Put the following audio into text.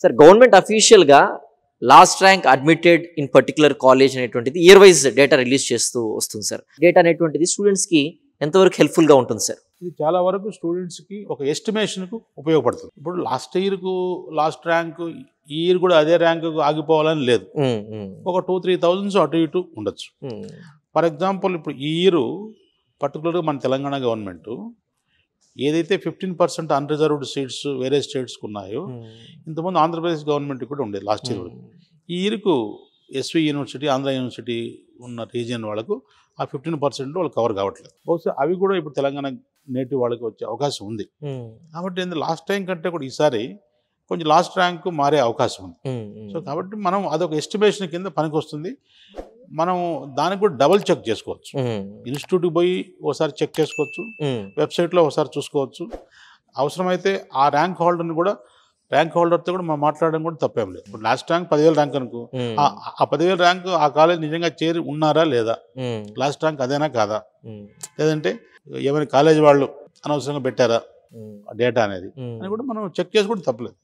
Sir government అఫీషియల్గా last rank admitted in particular college అనేటువంటిది year wise data release చేస్తూ వస్తుంది సార్. డేటా అనేటువంటిది స్టూడెంట్స్కి ఎంతవరకు హెల్ప్ఫుల్గా ఉంటుంది సార్? ఇది చాలా వరకు స్టూడెంట్స్కి ఒక ఎస్టిమేషన్కు ఉపయోగపడుతుంది. ఇప్పుడు లాస్ట్ ర్యాంకు ఈ ఇయర్ కూడా అదే ర్యాంకు ఆగిపోవాలని లేదు. ఒక 2-3 అటు ఇటు ఉండొచ్చు. ఫర్ ఎగ్జాంపుల్ ఇప్పుడు ఈ ఇయర్ పర్టికులర్గా మన తెలంగాణ గవర్నమెంట్ ఏదైతే 15% అన్రిజర్వ్డ్ సీట్స్ వేరే స్టేట్స్కి ఉన్నాయో ఇంతకుముందు ఆంధ్రప్రదేశ్ గవర్నమెంట్ కూడా ఉండేది లాస్ట్ ఇయర్. ఈ ఇయర్కు ఎస్వి యూనివర్సిటీ, ఆంధ్ర యూనివర్సిటీ ఉన్న రీజియన్ వాళ్ళకు ఆ 15% వాళ్ళు కవర్ కావట్లేదు. బహుశా అవి కూడా ఇప్పుడు తెలంగాణ నేటివ్ వాళ్ళకి వచ్చే అవకాశం ఉంది. కాబట్టి లాస్ట్ టైం కంటే కూడా ఈసారి కొంచెం లాస్ట్ ర్యాంకు మారే అవకాశం ఉంది. సో కాబట్టి మనం అదొక ఎస్టిమేషన్ కింద పనికి వస్తుంది. మనం దానికి కూడా డబుల్ చెక్ చేసుకోవచ్చు. ఇన్స్టిట్యూట్కి పోయి ఒకసారి చెక్ చేసుకోవచ్చు, వెబ్సైట్లో ఒకసారి చూసుకోవచ్చు. అవసరమైతే ఆ ర్యాంక్ హోల్డర్తో కూడా మనం మాట్లాడడం కూడా తప్పేం లేదు. ఇప్పుడు లాస్ట్ ర్యాంక్ 10,000 ర్యాంక్ అనుకో, ఆ 10,000 ర్యాంక్ ఆ కాలేజ్ నిజంగా చేరి ఉన్నారా లేదా, లాస్ట్ ర్యాంక్ అదేనా కాదా, లేదంటే ఏమైనా కాలేజ్ వాళ్ళు అనవసరంగా పెట్టారా డేటా అనేది అని కూడా మనం చెక్ చేసుకోవడం తప్పలేదు.